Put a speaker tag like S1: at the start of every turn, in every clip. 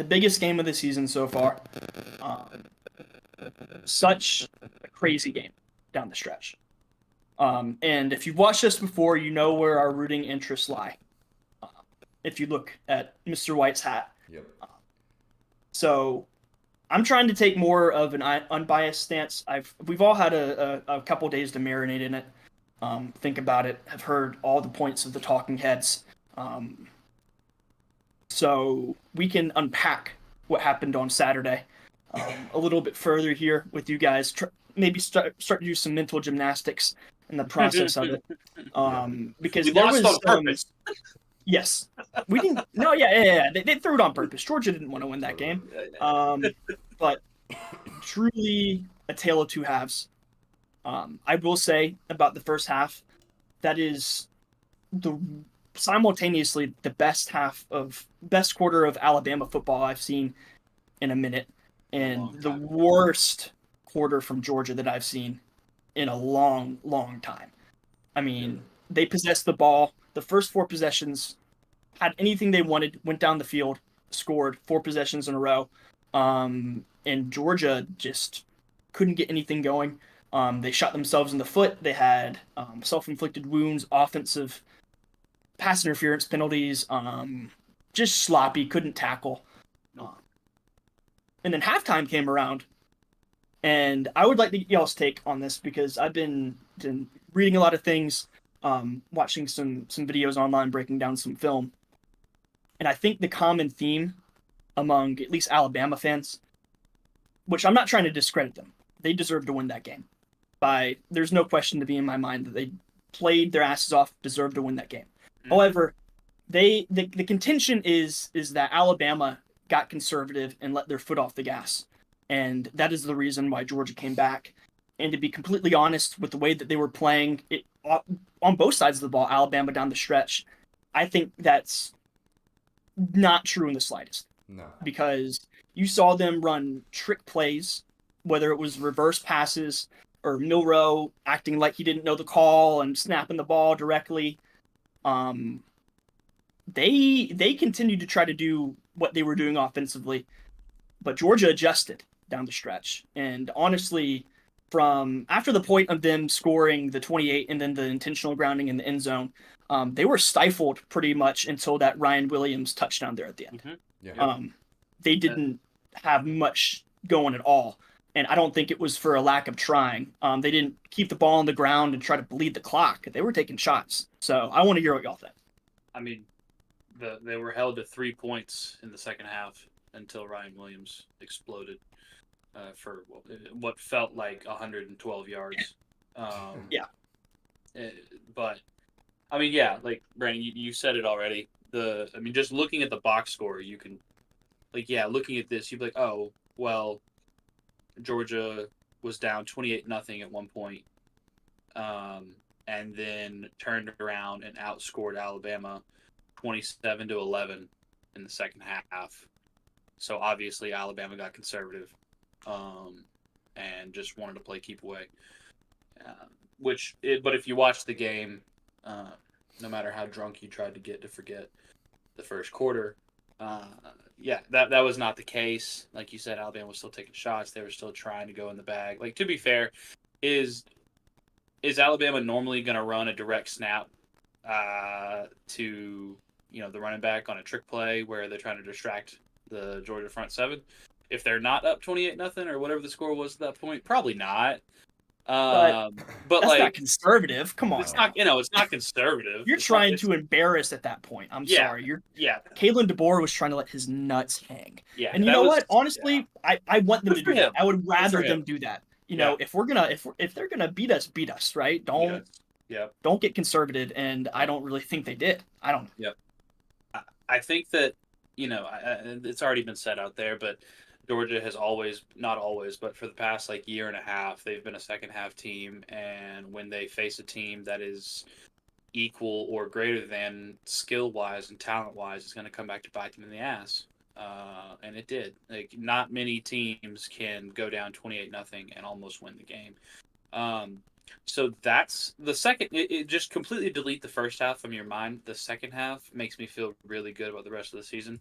S1: biggest game of the season so far. Um, Such a crazy game down the stretch. And if you've watched this before, you know where our rooting interests lie. Uh, if you look at Mr. White's hat.
S2: Yep.
S1: So I'm trying to take more of an unbiased stance. We've all had a couple days to marinate in it, think about it. Have heard all the points of the talking heads, so we can unpack what happened on Saturday a little bit further here with you guys. Maybe start to do some mental gymnastics in the process of it,
S2: Yeah.
S1: because
S3: We
S1: there
S3: lost
S1: was
S3: on purpose.
S1: yes, we didn't. No, yeah. They threw it on purpose. Georgia didn't want to win that game, but truly a tale of two halves. I will say about the first half, that is the simultaneously the best quarter of Alabama football I've seen in a minute, and the worst quarter from Georgia that I've seen in a long, long time. I mean, they possessed the ball. The first four possessions had anything they wanted, went down the field, scored four possessions in a row. And Georgia just couldn't get anything going. They shot themselves in the foot. They had self-inflicted wounds, offensive pass interference penalties, just sloppy, couldn't tackle. And then halftime came around, and I would like to get y'all's take on this because I've been reading a lot of things, watching some videos online, breaking down some film, and I think the common theme among at least Alabama fans, which I'm not trying to discredit them, they deserve to win that game. There's no question to be in my mind that they played their asses off, deserved to win that game. Mm-hmm. However, the contention is that Alabama got conservative and let their foot off the gas, and that is the reason why Georgia came back. And to be completely honest, with the way that they were playing it on both sides of the ball, Alabama down the stretch, I think that's not true in the slightest.
S2: No.
S1: Because you saw them run trick plays, whether it was reverse passes or Milrow acting like he didn't know the call and snapping the ball directly. They continued to try to do what they were doing offensively, but Georgia adjusted down the stretch. And honestly, from after the point of them scoring the 28 and then the intentional grounding in the end zone, they were stifled pretty much until that Ryan Williams touchdown there at the end.
S2: Mm-hmm. Yeah.
S1: They didn't have much going at all. And I don't think it was for a lack of trying. They didn't keep the ball on the ground and try to bleed the clock. They were taking shots. So I want to hear what y'all think.
S3: I mean, they were held to 3 points in the second half until Ryan Williams exploded for what felt like 112 yards.
S1: Yeah.
S3: But, I mean, yeah, like, Brandon, you said it already. Just looking at the box score, you can, looking at this, you'd be like, oh, well, Georgia was down 28-0 at one point, and then turned around and outscored Alabama 27-11 in the second half. So obviously Alabama got conservative, and just wanted to play keep away. But if you watch the game, no matter how drunk you tried to get to forget the first quarter, that was not the case. Like you said, Alabama was still taking shots. They were still trying to go in the bag. Like, to be fair, is Alabama normally going to run a direct snap to the running back on a trick play where they're trying to distract the Georgia front seven? If they're not up 28-0 or whatever the score was at that point, probably not.
S1: But that's not conservative. Come on.
S3: It's not. It's not conservative.
S1: You're trying to embarrass at that point. I'm sorry. Kalen DeBoer was trying to let his nuts hang.
S3: Yeah.
S1: And you know what? Honestly, I want them to do that. I would rather them do that. If they're gonna beat us, right? Don't get conservative. And I don't really think they did. I don't.
S3: Yeah. I think that it's already been said out there, but Georgia has not always, but for the past year and a half, they've been a second half team. And when they face a team that is equal or greater than skill wise and talent wise, it's going to come back to bite them in the ass. And it did. Not many teams can go down 28-0 and almost win the game. So that's the second. It just completely delete the first half from your mind. The second half makes me feel really good about the rest of the season.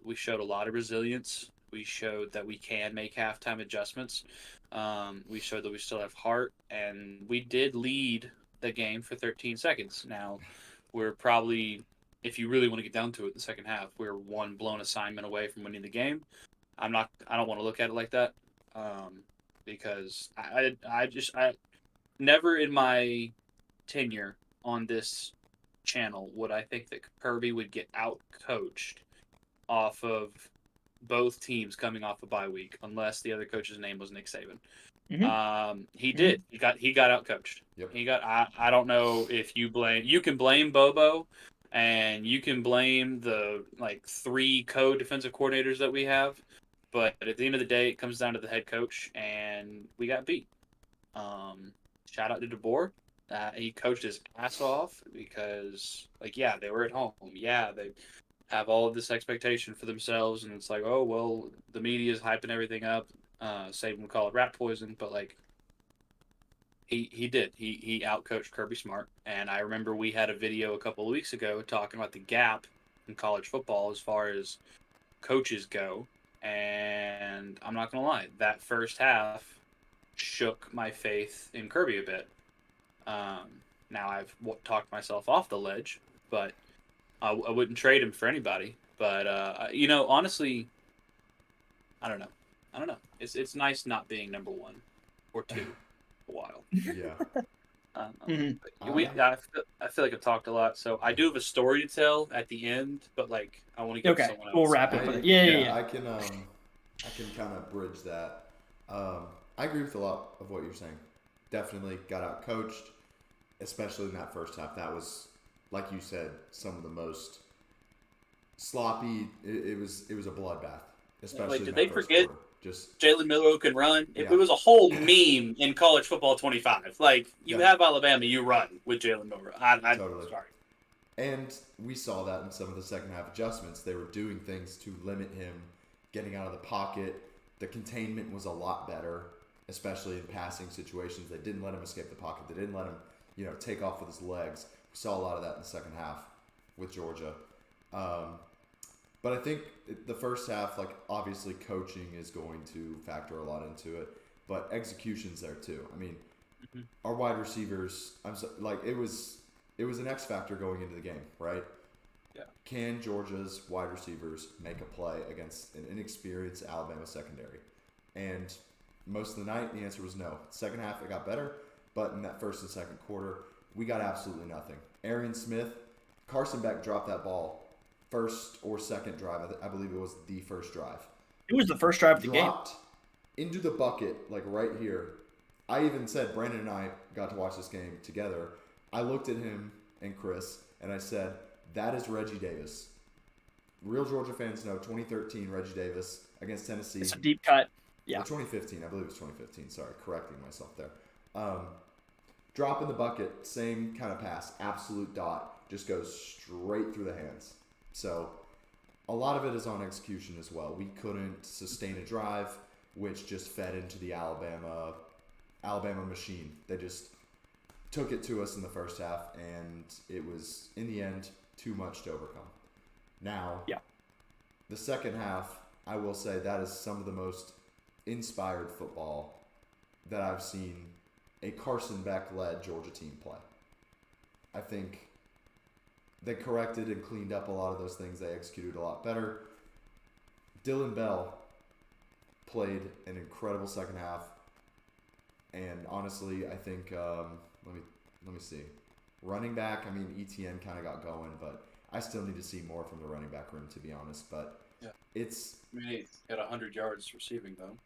S3: We showed a lot of resilience. We showed that we can make halftime adjustments. We showed that we still have heart, and we did lead the game for 13 seconds. Now, we're probably, if you really want to get down to it, the second half, we're one blown assignment away from winning the game. I'm not. I don't want to look at it like that, because I never in my tenure on this channel would I think that Kirby would get out coached off of both teams coming off a bye week, unless the other coach's name was Nick Saban. He did. He got out coached.
S2: Yep.
S3: He got. I don't know if you can blame Bobo, and you can blame the like 3 co-defensive coordinators that we have, but at the end of the day, it comes down to the head coach, and we got beat. Shout out to DeBoer. He coached his ass off because, like, yeah, they were at home. Yeah, they have all of this expectation for themselves, and it's like, oh, well, the media is hyping everything up. Saban would call it rat poison, but, like, he did. He outcoached Kirby Smart, and I remember we had a video a couple of weeks ago talking about the gap in college football as far as coaches go, and I'm not going to lie, that first half shook my faith in Kirby a bit. Now I've talked myself off the ledge, but I wouldn't trade him for anybody. But honestly, I don't know. It's nice not being number 1 or 2 a while.
S2: Yeah.
S3: I feel like I've talked a lot, so I do have a story to tell at the end, but like I want to get someone else.
S1: We'll wrap it. Yeah.
S2: I can kind of bridge that. I agree with a lot of what you're saying. Definitely got out coached, especially in that first half. That was, like you said, some of the most sloppy. It was a bloodbath, especially.
S3: Like, did they forget
S2: quarter. Just
S3: Jalen Milroe can run? It was a whole meme in college football 25. Like, you have Alabama, you run with Jalen Milroe. I'm
S2: totally sorry. And we saw that in some of the second half adjustments. They were doing things to limit him getting out of the pocket. The containment was a lot better, especially in passing situations. They didn't let him escape the pocket. They didn't let him, take off with his legs. We saw a lot of that in the second half with Georgia. But I think the first half, like, obviously coaching is going to factor a lot into it, but execution's there too. I mean, our wide receivers, it was an X factor going into the game, right?
S3: Yeah.
S2: Can Georgia's wide receivers make a play against an inexperienced Alabama secondary? And most of the night, the answer was no. Second half, it got better, but in that first and second quarter, we got absolutely nothing. Arian Smith, Carson Beck dropped that ball first or second drive. I believe it was the first drive.
S1: It was the first drive of the game.
S2: Dropped into the bucket, like right here. I even said, Brandon and I got to watch this game together. I looked at him and Chris, and I said, that is Reggie Davis. Real Georgia fans know 2013 Reggie Davis against Tennessee.
S1: It's a deep cut. Yeah.
S2: Or 2015. I believe it was 2015. Sorry, correcting myself there. Drop in the bucket, same kind of pass. Absolute dot. Just goes straight through the hands. So a lot of it is on execution as well. We couldn't sustain a drive, which just fed into the Alabama machine. They just took it to us in the first half, and it was, in the end, too much to overcome. Now, the second half, I will say that is some of the most inspired football that I've seen a Carson Beck-led Georgia team play. I think they corrected and cleaned up a lot of those things. They executed a lot better. Dylan Bell played an incredible second half. And honestly, I think, let me see. Running back, I mean, ETN kind of got going, but I still need to see more from the running back room, to be honest. But it's...
S3: I mean, he got 100 yards receiving, though.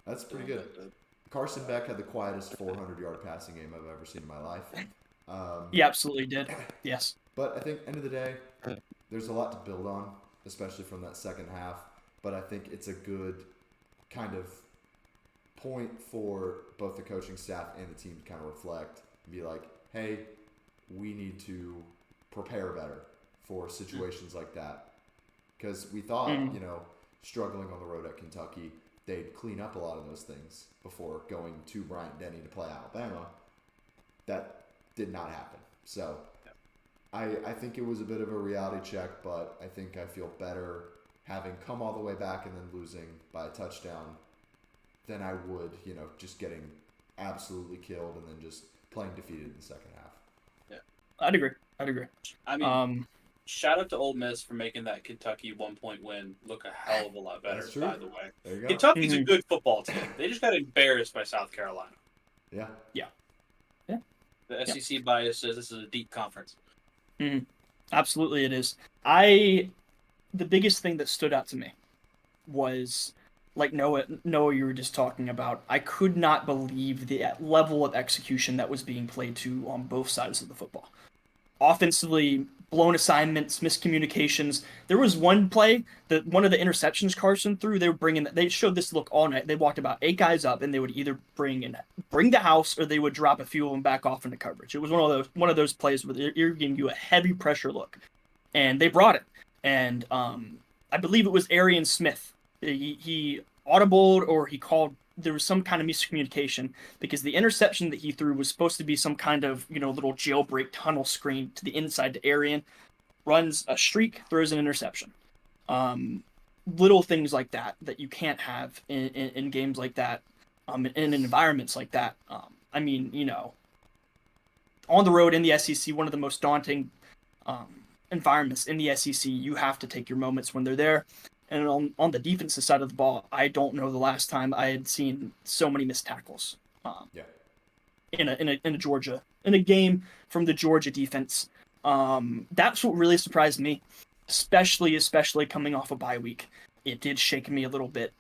S2: That's pretty good. Carson Beck had the quietest 400-yard passing game I've ever seen in my life.
S1: He absolutely did. Yes.
S2: But I think, end of the day, there's a lot to build on, especially from that second half. But I think it's a good kind of point for both the coaching staff and the team to kind of reflect and be like, hey, we need to prepare better for situations like that. Because we thought, struggling on the road at Kentucky, they'd clean up a lot of those things before going to Bryant Denny to play Alabama. That did not happen. So I think it was a bit of a reality check, but I think I feel better having come all the way back and then losing by a touchdown than I would, just getting absolutely killed and then just playing defeated in the second half.
S3: Yeah,
S1: I'd agree.
S3: I mean, shout out to Ole Miss for making that Kentucky 1-point win look a hell of a lot better. By the way,
S2: there you go.
S3: Kentucky's a good football team. They just got embarrassed by South Carolina.
S2: Yeah.
S3: The SEC bias says this is a deep conference.
S1: Mm-hmm. Absolutely, it is. The biggest thing that stood out to me was, like Noah, you were just talking about. I could not believe the level of execution that was being played to on both sides of the football. Offensively, blown assignments, miscommunications. There was one play that one of the interceptions Carson threw. They showed this look all night. They walked about 8 guys up, and they would either bring the house, or they would drop a few of them back off into coverage. It was one of those plays where they're giving you a heavy pressure look, and they brought it. And I believe it was Arian Smith. He audibled, or he called. There was some kind of miscommunication, because the interception that he threw was supposed to be some kind of, little jailbreak tunnel screen to the inside to Arian. Runs a streak, throws an interception. Little things like that you can't have in games like that, in environments like that. On the road in the SEC, one of the most daunting environments in the SEC, you have to take your moments when they're there. And on the defensive side of the ball, I don't know the last time I had seen so many missed tackles. In a game from the Georgia defense. That's what really surprised me, especially coming off a bye week. It did shake me a little bit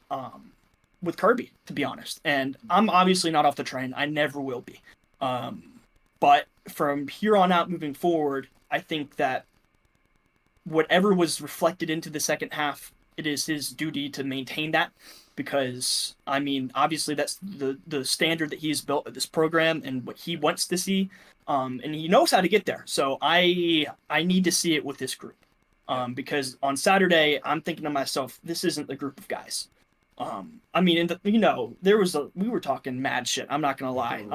S1: with Kirby, to be honest. And I'm obviously not off the train. I never will be. But from here on out moving forward, I think that whatever was reflected into the second half, it is his duty to maintain that, because obviously that's the standard that he's built at this program and what he wants to see, and he knows how to get there. So I need to see it with this group, because on Saturday I'm thinking to myself, this isn't the group of guys. We were talking mad shit. I'm not gonna lie.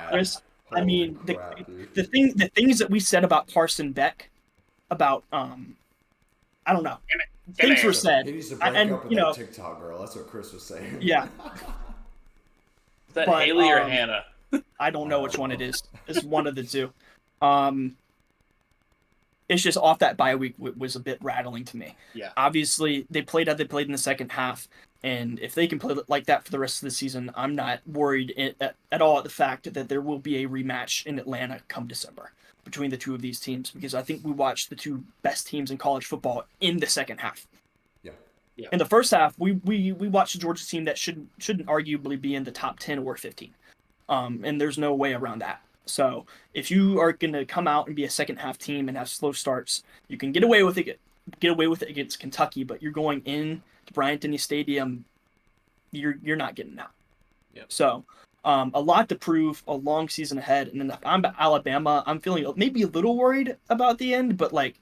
S1: Chris. The things that we said about Carson Beck, about I don't know. Things were said.
S2: He needs to break up with that TikTok girl. That's what Chris was saying.
S1: Yeah.
S3: Is that Haley or Hannah?
S1: I don't know which one it is. It's one of the two. It's just off that bye week was a bit rattling to me.
S3: Yeah.
S1: Obviously, they played how they played in the second half, and if they can play like that for the rest of the season, I'm not worried at all at the fact that there will be a rematch in Atlanta come December between the two of these teams, because I think we watched the two best teams in college football in the second half.
S3: Yeah.
S1: In the first half, we watched a Georgia team that shouldn't arguably be in the top 10 or 15. And there's no way around that. So if you are going to come out and be a second half team and have slow starts, you can get away with it against Kentucky, but you're going in to Bryant-Denny Stadium, you're not getting out.
S3: Yep.
S1: So a lot to prove, a long season ahead. And then if I'm Alabama, I'm feeling maybe a little worried about the end, but like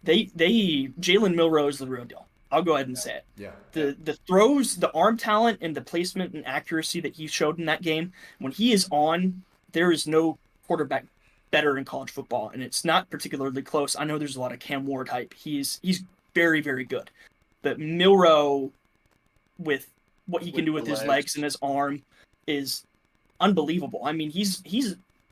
S1: Jalen Milroe is the real deal. I'll go ahead and say it.
S2: Yeah.
S1: The throws, the arm talent, and the placement and accuracy that he showed in that game, when he is on, there is no quarterback better in college football, and it's not particularly close. I know there's a lot of Cam Ward hype. He's very, very good. But Milroe, with what he can do with his legs and his arm, is unbelievable. I mean, he's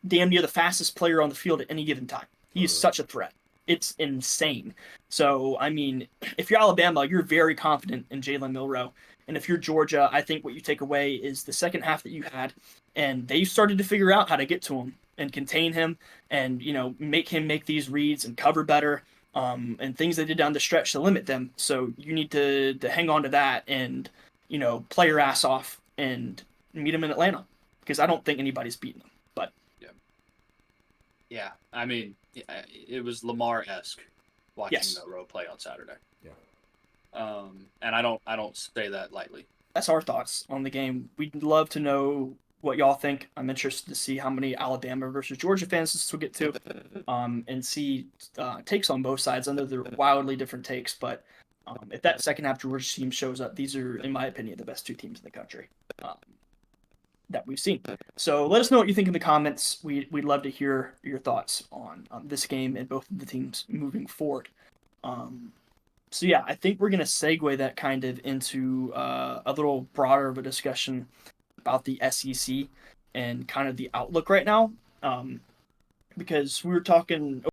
S1: damn near the fastest player on the field at any given time. He is such a threat. It's insane. So, I mean, if you're Alabama, you're very confident in Jalen Milroe. And if you're Georgia, I think what you take away is the second half that you had, and they started to figure out how to get to him and contain him and, make him make these reads and cover better, and things they did down the stretch to limit them. So you need to hang on to that and, play your ass off and meet him in Atlanta, because I don't think anybody's beating them. But
S3: yeah, I mean, it was Lamar-esque watching Milroe play on Saturday.
S2: Yeah.
S3: And I don't say that lightly.
S1: That's our thoughts on the game. We'd love to know what y'all think. I'm interested to see how many Alabama versus Georgia fans this will get to, and see takes on both sides. I know they're wildly different takes, but if that second half Georgia team shows up, these are, in my opinion, the best two teams in the country. that we've seen. So let us know what you think in the comments. We'd love to hear your thoughts on this game and both of the teams moving forward. So yeah, I think we're going to segue that kind of into a little broader of a discussion about the SEC and kind of the outlook right now. Because we were talking